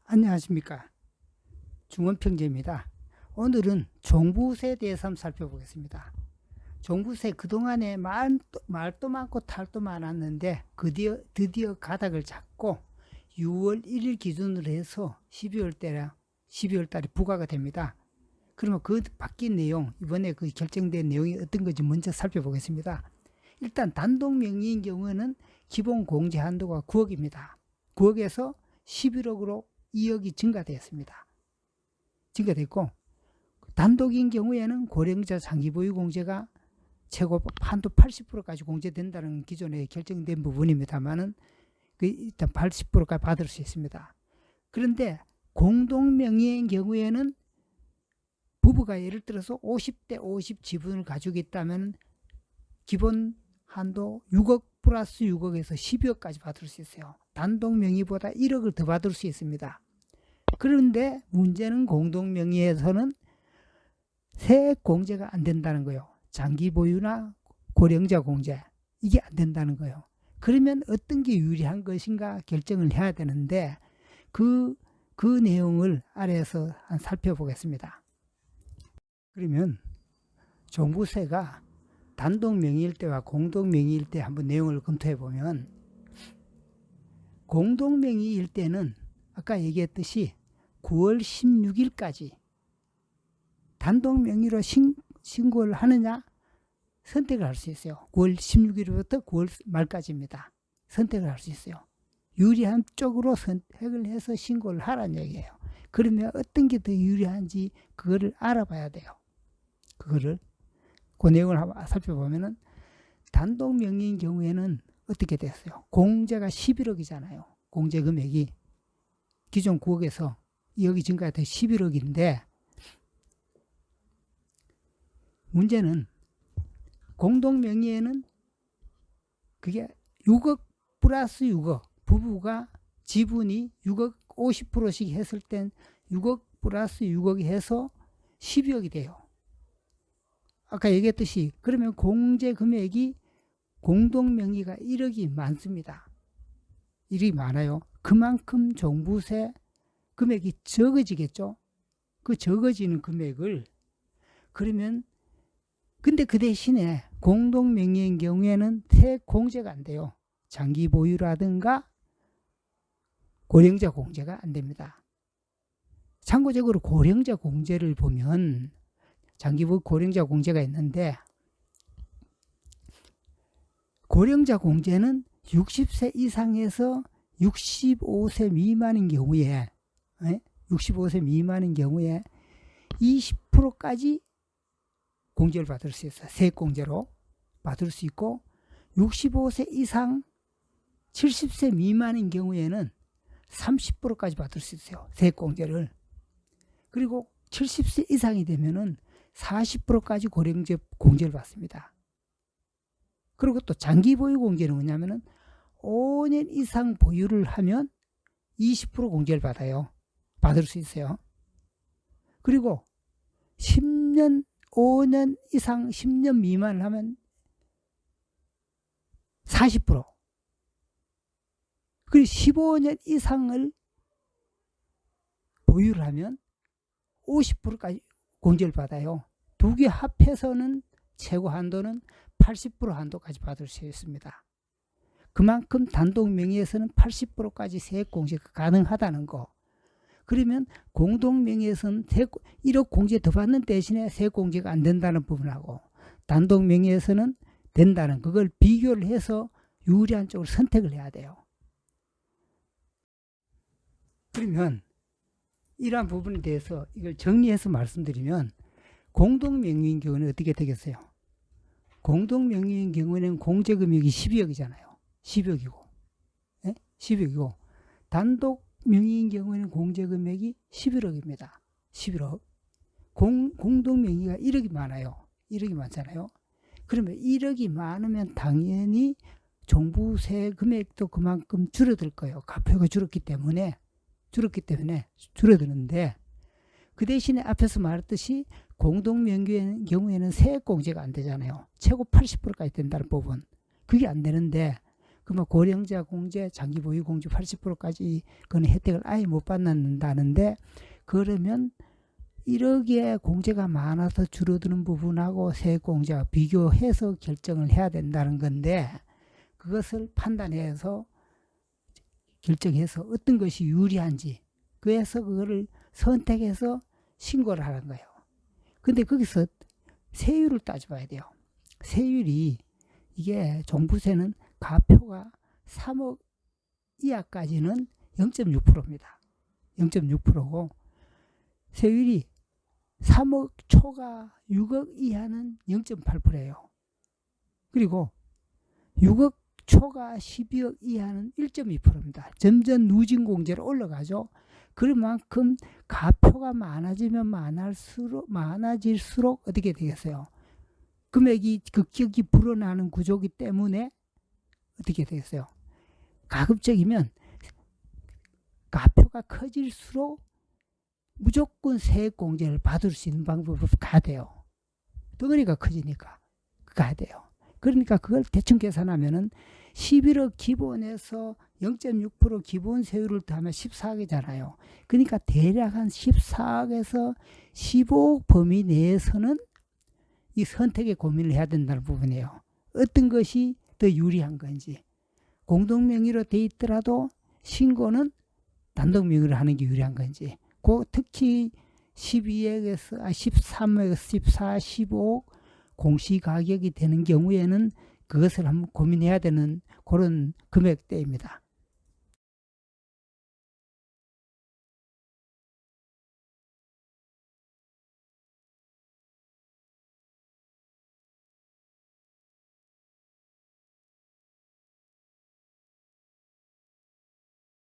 안녕하십니까. 중원평제입니다. 오늘은 종부세에 대해서 한번 살펴보겠습니다. 종부세 그동안에 말도 많고 탈도 많았는데 드디어 가닥을 잡고 6월 1일 기준으로 해서 12월 달에 부과가 됩니다. 그러면 그 바뀐 내용, 이번에 그 결정된 내용이 어떤 건지 먼저 살펴보겠습니다. 일단 단독 명의인 경우에는 기본 공제 한도가 9억입니다. 9억에서 11억으로 2억이 증가되었습니다. 증가됐고, 단독인 경우에는 고령자 장기 보유 공제가 최고 한도 80%까지 공제된다는 기존에 결정된 부분입니다만은 일단 80%까지 받을 수 있습니다. 그런데 공동 명의인 경우에는 부부가 예를 들어서 50대 50 지분을 가지고 있다면 기본 한도 6억 플러스 6억에서 12억까지 받을 수 있어요. 단독 명의보다 1억을 더 받을 수 있습니다. 그런데 문제는 공동 명의에서는 세액 공제가 안 된다는 거예요. 장기 보유나 고령자 공제, 이게 안 된다는 거예요. 그러면 어떤 게 유리한 것인가 결정을 해야 되는데 그 내용을 아래에서 살펴보겠습니다. 그러면 종부세가 단독 명의일 때와 공동 명의일 때 한번 내용을 검토해 보면, 공동 명의일 때는 아까 얘기했듯이 9월 16일까지 단독 명의로 신고를 하느냐 선택을 할 수 있어요. 9월 16일부터 9월 말까지입니다. 선택을 할 수 있어요. 유리한 쪽으로 선택을 해서 신고를 하라는 얘기예요. 그러면 어떤 게 더 유리한지 그거를 알아봐야 돼요. 그 내용을 한번 살펴보면은, 단독 명의인 경우에는 어떻게 됐어요? 공제가 11억이잖아요. 공제 금액이 기존 9억에서 2억이 증가해서 11억인데, 문제는 공동 명의에는 그게 6억 플러스 6억, 부부가 지분이 6억 50%씩 했을 땐 6억 플러스 6억이 해서 12억이 돼요. 아까 얘기했듯이 그러면 공제 금액이 공동 명의가 1억이 많습니다. 1억이 많아요. 그만큼 종부세 금액이 적어지겠죠. 그 적어지는 금액을, 그러면 근데 그 대신에 공동 명의인 경우에는 세액 공제가 안 돼요. 장기 보유라든가 고령자 공제가 안 됩니다. 참고적으로 고령자 공제를 보면 장기 보유 고령자 공제가 있는데, 고령자 공제는 60세 이상에서 65세 미만인 경우에 65세 미만인 경우에 20%까지 공제를 받을 수 있어요. 세액 공제로 받을 수 있고, 65세 이상 70세 미만인 경우에는 30%까지 받을 수 있어요. 세액 공제를. 그리고 70세 이상이 되면은 40%까지 고령자 공제를 받습니다. 그리고 또 장기 보유 공제는 뭐냐면은 5년 이상 보유를 하면 20% 공제를 받을 수 있어요. 그리고 5년 이상 10년 미만을 하면 40%, 그리고 15년 이상을 보유를 하면 50%까지 공제를 받아요. 두 개 합해서는 최고 한도는 80% 한도까지 받을 수 있습니다. 그만큼 단독 명의에서는 80%까지 세액 공제가 가능하다는 거. 그러면 공동 명의에서는 1억 공제 더 받는 대신에 세액 공제가 안 된다는 부분하고, 단독 명의에서는 된다는, 그걸 비교를 해서 유리한 쪽을 선택을 해야 돼요. 그러면 이러한 부분에 대해서 이걸 정리해서 말씀드리면, 공동 명의인 경우는 어떻게 되겠어요? 공동 명의인 경우에는 공제 금액이 12억이잖아요. 12억이고, 12억이고, 단독 명의인 경우에는 공제 금액이 11억입니다. 11억. 공동 명의가 1억이 많아요. 1억이 많잖아요. 그러면 1억이 많으면 당연히 종부세 금액도 그만큼 줄어들 거예요. 가표가 줄었기 때문에 줄어드는데, 그 대신에 앞에서 말했듯이 공동 명의의 경우에는 세액 공제가 안 되잖아요. 최고 80%까지 된다는 부분. 그게 안 되는데, 그러면 고령자 공제, 장기 보유 공제 80%까지 그런 혜택을 아예 못 받는다는데, 그러면 1억의 공제가 많아서 줄어드는 부분하고 세액 공제와 비교해서 결정을 해야 된다는 건데, 그것을 판단해서 결정해서 어떤 것이 유리한지, 그래서 그거를 선택해서 신고를 하는 거예요. 근데 거기서 세율을 따져봐야 돼요. 세율이, 이게 종부세는 가표가 3억 이하까지는 0.6%입니다. 0.6%고 세율이 3억 초과 6억 이하는 0.8%예요. 그리고 6억 초과 12억 이하는 1.2%입니다. 점점 누진공제로 올라가죠. 그만큼 가표가 많아지면 많아질수록 어떻게 되겠어요? 금액이 급격히 불어나는 구조이기 때문에 어떻게 되겠어요? 가급적이면 가표가 커질수록 무조건 세액 공제를 받을 수 있는 방법으로 가야 돼요. 덩어리가 커지니까 가야 돼요. 그러니까 그걸 대충 계산하면은 11억 기본에서 0.6% 기본 세율을 더하면 14억이잖아요. 그러니까 대략 한 14억에서 15억 범위 내에서는 이 선택의 고민을 해야 된다는 부분이에요. 어떤 것이 더 유리한 건지. 공동명의로 돼 있더라도 신고는 단독명의로 하는 게 유리한 건지. 특히 12억에서 13억에서 14, 15억 공시가격이 되는 경우에는 그것을 한번 고민해야 되는 그런 금액대입니다.